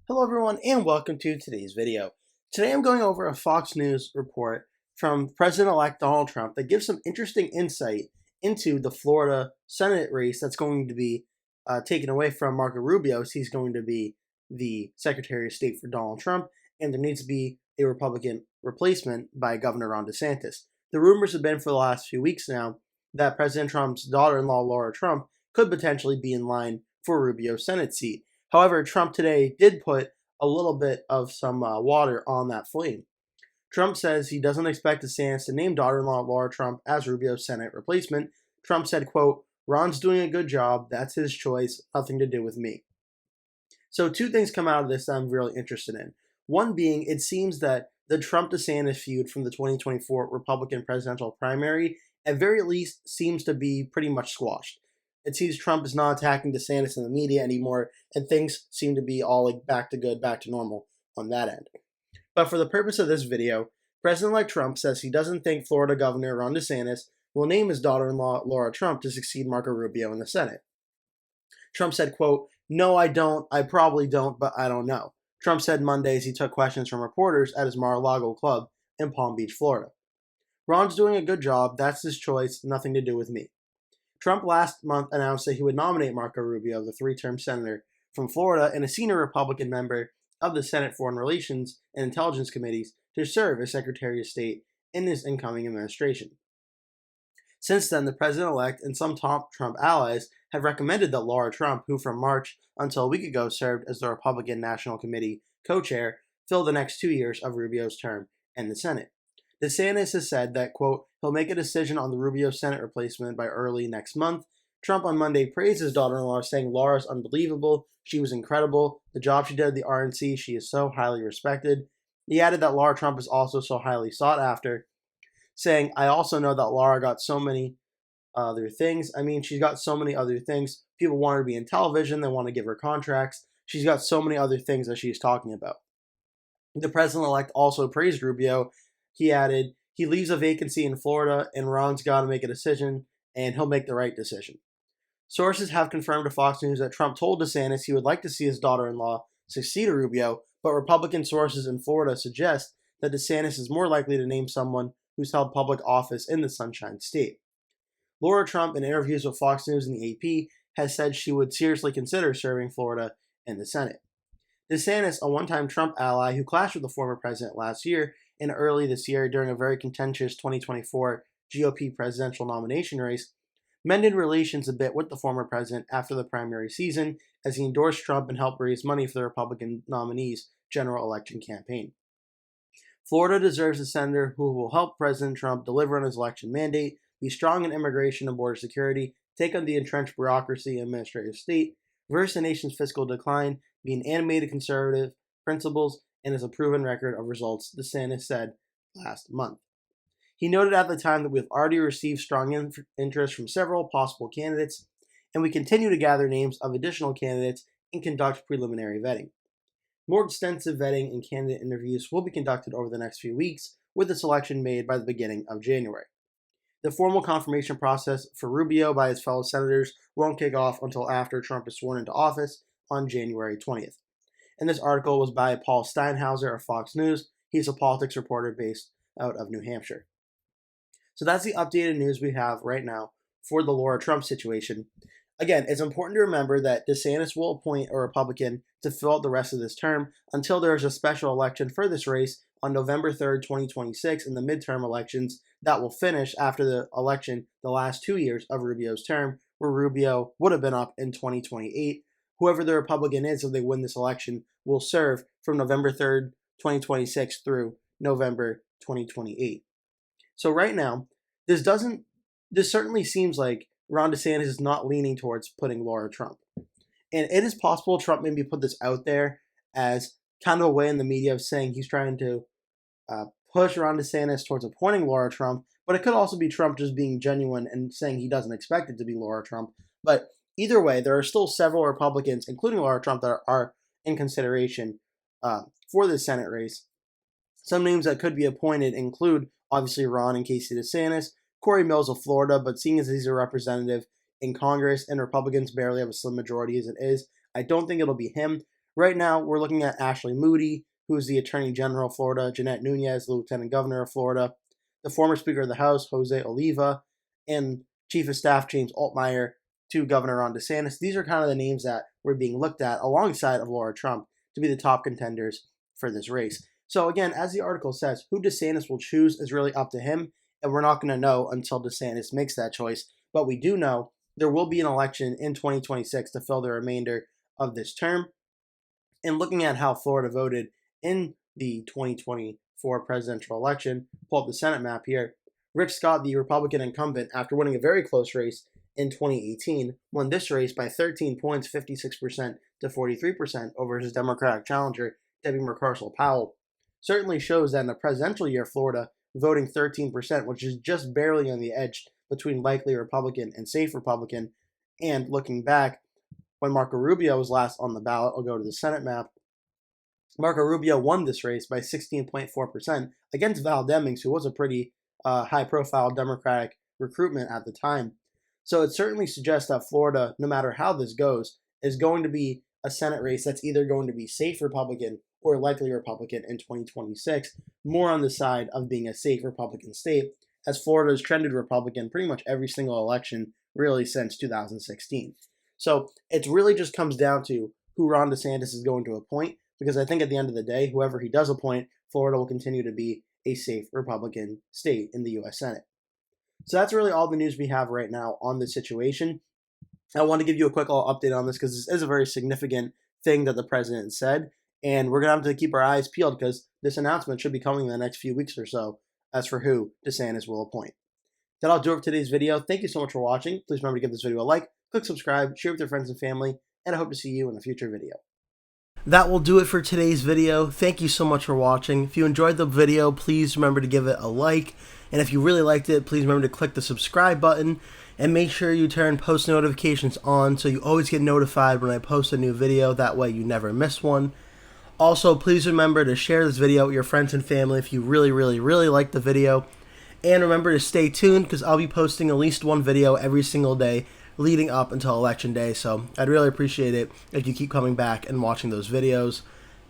Hello everyone and welcome to today's video. Today I'm going over a Fox News report from President-elect Donald Trump that gives some interesting insight into the Florida Senate race that's going to be taken away from Marco Rubio, as he's going to be the Secretary of State for Donald Trump, and there needs to be a Republican replacement by Governor Ron DeSantis. The rumors have been for the last few weeks now that President Trump's daughter-in-law, Lara Trump, could potentially be in line for Rubio's Senate seat. However, Trump today did put a little bit of some water on that flame. Trump says he doesn't expect DeSantis to name daughter-in-law Lara Trump as Rubio's Senate replacement. Trump said, quote, "Ron's doing a good job. That's his choice. Nothing to do with me." So two things come out of this that I'm really interested in. One being, it seems that the Trump-DeSantis feud from the 2024 Republican presidential primary at very least seems to be pretty much squashed. It seems Trump is not attacking DeSantis in the media anymore, and things seem to be all like back to good, back to normal on that end. But for the purpose of this video, President-elect Trump says he doesn't think Florida Governor Ron DeSantis will name his daughter-in-law Lara Trump to succeed Marco Rubio in the Senate. Trump said, quote, "No, I don't. I probably don't, but I don't know." Trump said Monday as he took questions from reporters at his Mar-a-Lago club in Palm Beach, Florida. "Ron's doing a good job. That's his choice. Nothing to do with me." Trump last month announced that he would nominate Marco Rubio, the three-term senator from Florida and a senior Republican member of the Senate Foreign Relations and Intelligence Committees, to serve as Secretary of State in his incoming administration. Since then, the president-elect and some top Trump allies have recommended that Lara Trump, who from March until a week ago served as the Republican National Committee co-chair, fill the next 2 years of Rubio's term in the Senate. DeSantis has said that, quote, he'll make a decision on the Rubio Senate replacement by early next month. Trump on Monday praised his daughter-in-law, saying Lara's unbelievable, she was incredible, the job she did at the RNC, she is so highly respected. He added that Lara Trump is also so highly sought after, saying, I also know that Lara got so many other things. She's got so many other things. People want her to be in television, they want to give her contracts. She's got so many other things that she's talking about. The president-elect also praised Rubio. He added, he leaves a vacancy in Florida, and Ron's got to make a decision, and he'll make the right decision. Sources have confirmed to Fox News that Trump told DeSantis he would like to see his daughter-in-law succeed Rubio, but Republican sources in Florida suggest that DeSantis is more likely to name someone who's held public office in the Sunshine State. Lara Trump, in interviews with Fox News and the AP, has said she would seriously consider serving Florida in the Senate. DeSantis, a one-time Trump ally who clashed with the former president last year and early this year during a very contentious 2024 GOP presidential nomination race, mended relations a bit with the former president after the primary season as he endorsed Trump and helped raise money for the Republican nominee's general election campaign. Florida deserves a senator who will help President Trump deliver on his election mandate, be strong in immigration and border security, take on the entrenched bureaucracy and administrative state, reverse the nation's fiscal decline, be an animated conservative principles, and has a proven record of results, DeSantis said last month. He noted at the time that we have already received strong interest from several possible candidates, and we continue to gather names of additional candidates and conduct preliminary vetting. More extensive vetting and candidate interviews will be conducted over the next few weeks, with the selection made by the beginning of January. The formal confirmation process for Rubio by his fellow senators won't kick off until after Trump is sworn into office on January 20th. And this article was by Paul Steinhauser of Fox News. He's a politics reporter based out of New Hampshire. So that's the updated news we have right now for the Lara Trump situation. Again, it's important to remember that DeSantis will appoint a Republican to fill out the rest of this term until there is a special election for this race on November 3rd, 2026, in the midterm elections that will finish after the election the last 2 years of Rubio's term, where Rubio would have been up in 2028. Whoever the Republican is, if they win this election, will serve from November 3rd, 2026 through November 2028. So right now, this certainly seems like Ron DeSantis is not leaning towards putting Lara Trump. And it is possible Trump maybe put this out there as kind of a way in the media of saying he's trying to push Ron DeSantis towards appointing Lara Trump, but it could also be Trump just being genuine and saying he doesn't expect it to be Lara Trump. But either way, there are still several Republicans, including Lara Trump, that are in consideration for this Senate race. Some names that could be appointed include, obviously, Ron and Casey DeSantis, Corey Mills of Florida, but seeing as he's a representative in Congress and Republicans barely have a slim majority as it is, I don't think it'll be him. Right now, we're looking at Ashley Moody, who is the Attorney General of Florida, Jeanette Nunez, the Lieutenant Governor of Florida, the former Speaker of the House, Jose Oliva, and Chief of Staff James Altmaier to Governor Ron DeSantis. These are kind of the names that were being looked at alongside of Lara Trump to be the top contenders for this race. So again, as the article says, who DeSantis will choose is really up to him, and we're not going to know until DeSantis makes that choice. But we do know there will be an election in 2026 to fill the remainder of this term. And looking at how Florida voted in the 2024 presidential election, pull up the Senate map here. Rick Scott, the Republican incumbent, after winning a very close race in 2018, won this race by 13 points, 56% to 43% over his Democratic challenger, Debbie McCarcel-Powell. Certainly shows that in the presidential year, Florida voting 13%, which is just barely on the edge between likely Republican and safe Republican. And looking back, when Marco Rubio was last on the ballot, I'll go to the Senate map, Marco Rubio won this race by 16.4% against Val Demings, who was a pretty high-profile Democratic recruitment at the time. So it certainly suggests that Florida, no matter how this goes, is going to be a Senate race that's either going to be safe Republican or likely Republican in 2026, more on the side of being a safe Republican state, as Florida has trended Republican pretty much every single election really since 2016. So it really just comes down to who Ron DeSantis is going to appoint, because I think at the end of the day, whoever he does appoint, Florida will continue to be a safe Republican state in the U.S. Senate. So that's really all the news we have right now on this situation. I want to give you a quick little update on this because this is a very significant thing that the president said, and we're going to have to keep our eyes peeled because this announcement should be coming in the next few weeks or so as for who DeSantis will appoint. That'll do it for today's video. Thank you so much for watching. Please remember to give this video a like, click subscribe, share with your friends and family, and I hope to see you in a future video. That will do it for today's video. Thank you so much for watching. If you enjoyed the video, please remember to give it a like. And if you really liked it, please remember to click the subscribe button and make sure you turn post notifications on so you always get notified when I post a new video. That way you never miss one. Also, please remember to share this video with your friends and family if you really like the video. And remember to stay tuned because I'll be posting at least one video every single day leading up until Election Day. So I'd really appreciate it if you keep coming back and watching those videos.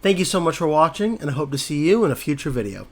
Thank you so much for watching, and I hope to see you in a future video.